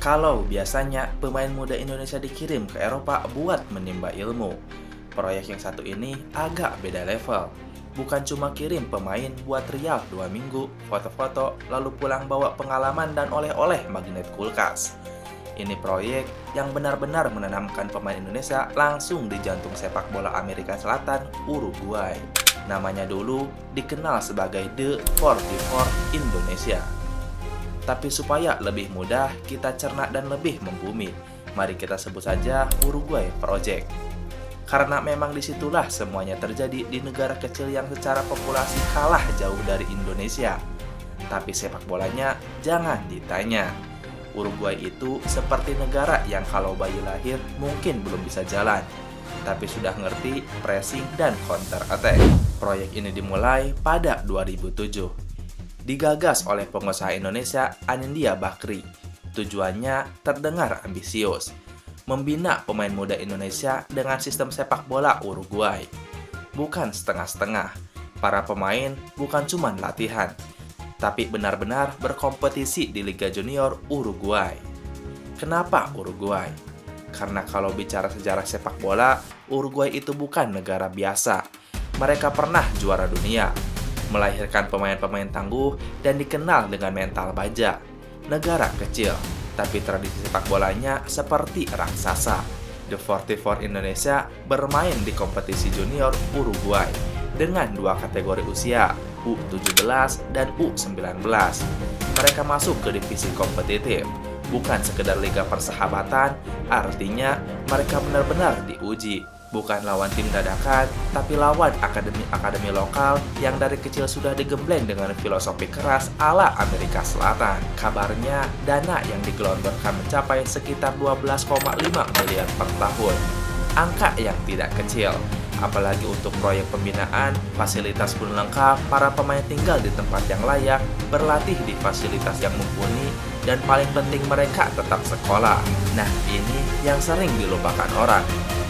Kalau biasanya pemain muda Indonesia dikirim ke Eropa buat menimba ilmu, proyek yang satu ini agak beda level. Bukan cuma kirim pemain buat trial 2 minggu, foto-foto, lalu pulang bawa pengalaman dan oleh-oleh magnet kulkas. Ini proyek yang benar-benar menanamkan pemain Indonesia langsung di jantung sepak bola Amerika Selatan, Uruguay. Namanya dulu dikenal sebagai The 44 Indonesia. Tapi supaya lebih mudah kita cerna dan lebih membumi, mari kita sebut saja Uruguay Project. Karena memang disitulah semuanya terjadi di negara kecil yang secara populasi kalah jauh dari Indonesia. Tapi sepak bolanya jangan ditanya. Uruguay itu seperti negara yang kalau bayi lahir mungkin belum bisa jalan, tapi sudah ngerti pressing dan counter attack. Proyek ini dimulai pada 2007. Digagas oleh pengusaha Indonesia Anindya Bakri. Tujuannya terdengar ambisius, membina pemain muda Indonesia dengan sistem sepak bola Uruguay. Bukan setengah-setengah, para pemain bukan cuma latihan, tapi benar-benar berkompetisi di Liga Junior Uruguay. Kenapa Uruguay? Karena kalau bicara sejarah sepak bola, Uruguay itu bukan negara biasa. Mereka pernah juara dunia, melahirkan pemain-pemain tangguh dan dikenal dengan mental baja. Negara kecil, tapi tradisi sepak bolanya seperti raksasa. The 44 Indonesia bermain di kompetisi junior Uruguay dengan 2 kategori usia, U17 dan U19. Mereka masuk ke divisi kompetitif, bukan sekedar liga persahabatan, artinya mereka benar-benar diuji. Bukan lawan tim dadakan, tapi lawan akademi lokal yang dari kecil sudah digembleng dengan filosofi keras ala Amerika Selatan. Kabarnya, dana yang digelontorkan mencapai sekitar 12,5 miliar per tahun. Angka yang tidak kecil, apalagi untuk proyek pembinaan, fasilitas pun lengkap, para pemain tinggal di tempat yang layak, berlatih di fasilitas yang mumpuni, dan paling penting mereka tetap sekolah. Nah, ini yang sering dilupakan orang.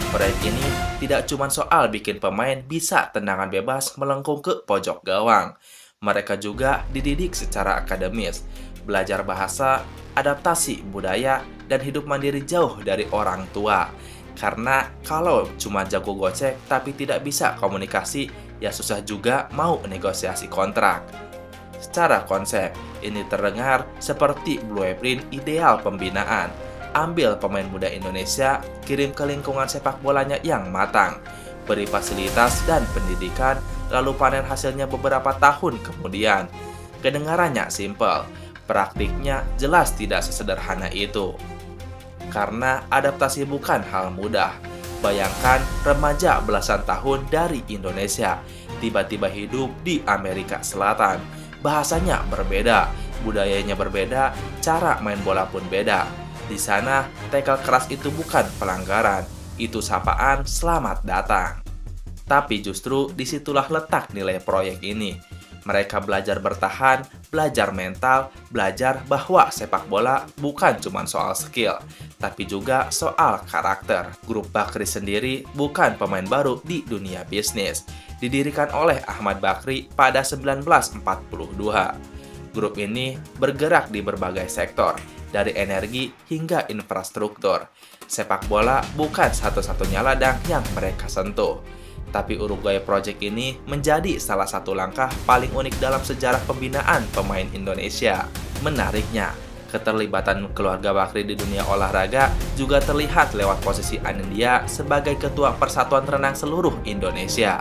Proyek ini tidak cuma soal bikin pemain bisa tendangan bebas melengkung ke pojok gawang. Mereka juga dididik secara akademis, belajar bahasa, adaptasi budaya, dan hidup mandiri jauh dari orang tua. Karena kalau cuma jago gocek tapi tidak bisa komunikasi, ya susah juga mau negosiasi kontrak. Secara konsep, ini terdengar seperti blueprint ideal pembinaan. Ambil pemain muda Indonesia, kirim ke lingkungan sepak bolanya yang matang, beri fasilitas dan pendidikan, lalu panen hasilnya beberapa tahun kemudian. Kedengarannya simpel, praktiknya jelas tidak sesederhana itu. Karena adaptasi bukan hal mudah. Bayangkan remaja belasan tahun dari Indonesia, tiba-tiba hidup di Amerika Selatan. Bahasanya berbeda, budayanya berbeda, cara main bola pun beda. Di sana, tackle keras itu bukan pelanggaran, itu sapaan selamat datang. Tapi justru disitulah letak nilai proyek ini. Mereka belajar bertahan, belajar mental, belajar bahwa sepak bola bukan cuma soal skill, tapi juga soal karakter. Grup Bakri sendiri bukan pemain baru di dunia bisnis. Didirikan oleh Ahmad Bakri pada 1942. Grup ini bergerak di berbagai sektor, dari energi hingga infrastruktur. Sepak bola bukan satu-satunya ladang yang mereka sentuh. Tapi Uruguay Project ini menjadi salah satu langkah paling unik dalam sejarah pembinaan pemain Indonesia. Menariknya, keterlibatan keluarga Bakri di dunia olahraga juga terlihat lewat posisi Anindya sebagai Ketua Persatuan Renang seluruh Indonesia.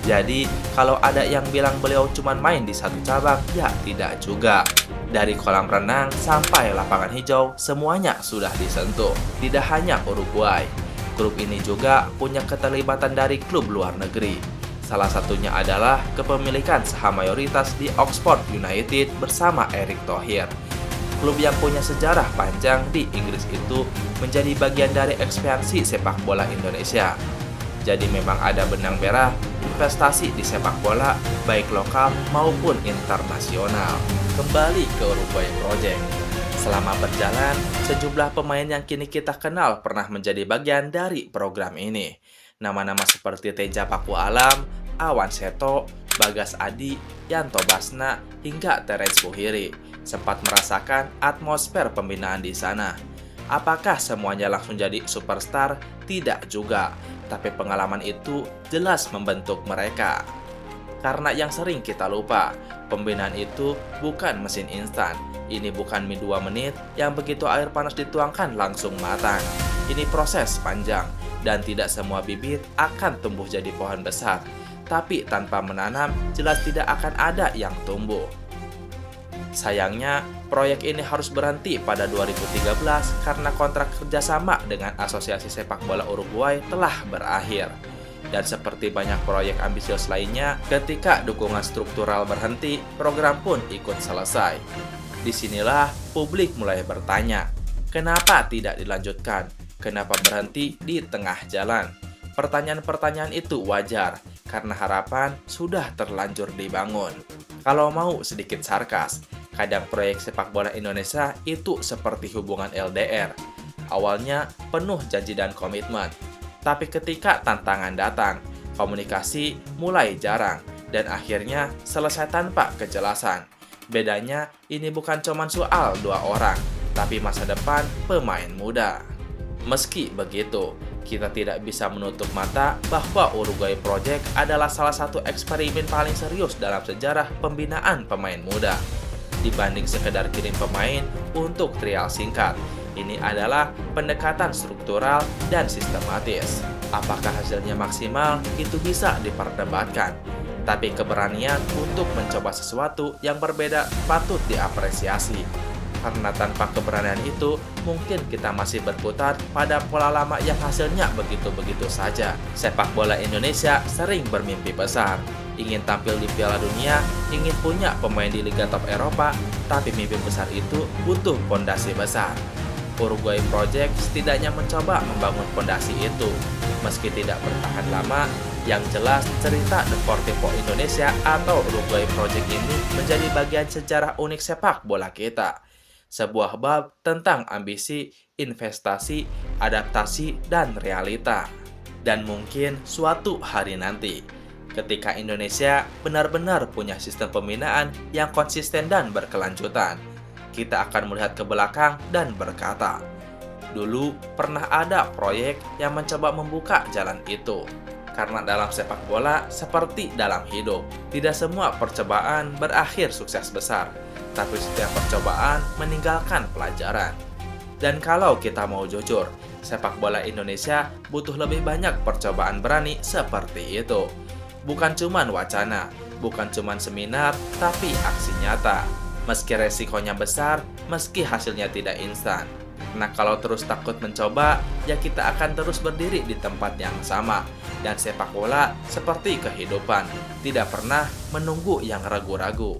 Jadi, kalau ada yang bilang beliau cuma main di satu cabang, ya tidak juga. Dari kolam renang sampai lapangan hijau, semuanya sudah disentuh. Tidak hanya Uruguay, grup ini juga punya keterlibatan dari klub luar negeri. Salah satunya adalah kepemilikan saham mayoritas di Oxford United bersama Erick Thohir. Klub yang punya sejarah panjang di Inggris itu menjadi bagian dari ekspansi sepak bola Indonesia. Jadi memang ada benang merah investasi di sepak bola baik lokal maupun internasional. Kembali ke Uruguay Project. Selama berjalan, sejumlah pemain yang kini kita kenal pernah menjadi bagian dari program ini. Nama-nama seperti Teja Paku Alam, Awan Seto, Bagas Adi, Yanto Basna, hingga Terence Puhiri. sempat merasakan atmosfer pembinaan di sana. Apakah semuanya langsung jadi superstar? Tidak juga, tapi pengalaman itu jelas membentuk mereka. Karena yang sering kita lupa, pembinaan itu bukan mesin instan. Ini bukan mie 2 menit yang begitu air panas dituangkan langsung matang. Ini proses panjang, dan tidak semua bibit akan tumbuh jadi pohon besar. Tapi tanpa menanam, jelas tidak akan ada yang tumbuh. Sayangnya, proyek ini harus berhenti pada 2013 karena kontrak kerjasama dengan Asosiasi Sepak Bola Uruguay telah berakhir. Dan seperti banyak proyek ambisius lainnya, ketika dukungan struktural berhenti, program pun ikut selesai. Disinilah publik mulai bertanya, kenapa tidak dilanjutkan? Kenapa berhenti di tengah jalan? Pertanyaan-pertanyaan itu wajar, karena harapan sudah terlanjur dibangun. Kalau mau sedikit sarkas, kadang proyek sepak bola Indonesia itu seperti hubungan LDR. Awalnya penuh janji dan komitmen, tapi ketika tantangan datang, komunikasi mulai jarang, dan akhirnya selesai tanpa kejelasan. Bedanya, ini bukan cuma soal 2 orang, tapi masa depan pemain muda. Meski begitu, kita tidak bisa menutup mata bahwa Uruguay Project adalah salah satu eksperimen paling serius dalam sejarah pembinaan pemain muda. Dibanding sekedar kirim pemain untuk trial singkat, ini adalah pendekatan struktural dan sistematis. Apakah hasilnya maksimal? Itu bisa diperdebatkan. Tapi keberanian untuk mencoba sesuatu yang berbeda patut diapresiasi. Karena tanpa keberanian itu, mungkin kita masih berputar pada pola lama yang hasilnya begitu-begitu saja. Sepak bola Indonesia sering bermimpi besar, ingin tampil di Piala Dunia, ingin punya pemain di Liga Top Eropa, tapi mimpi besar itu butuh fondasi besar. Uruguay Project setidaknya mencoba membangun fondasi itu. Meski tidak bertahan lama, yang jelas cerita Deportivo Indonesia atau Uruguay Project ini menjadi bagian sejarah unik sepak bola kita. Sebuah bab tentang ambisi, investasi, adaptasi, dan realita. Dan mungkin suatu hari nanti, ketika Indonesia benar-benar punya sistem pembinaan yang konsisten dan berkelanjutan, kita akan melihat ke belakang dan berkata, dulu pernah ada proyek yang mencoba membuka jalan itu. Karena dalam sepak bola, seperti dalam hidup, tidak semua percobaan berakhir sukses besar, tapi setiap percobaan meninggalkan pelajaran. Dan kalau kita mau jujur, sepak bola Indonesia butuh lebih banyak percobaan berani seperti itu. Bukan cuman wacana, bukan cuman seminar, tapi aksi nyata. Meski resikonya besar, meski hasilnya tidak instan. Nah, kalau terus takut mencoba, ya kita akan terus berdiri di tempat yang sama. Dan sepak bola seperti kehidupan, tidak pernah menunggu yang ragu-ragu.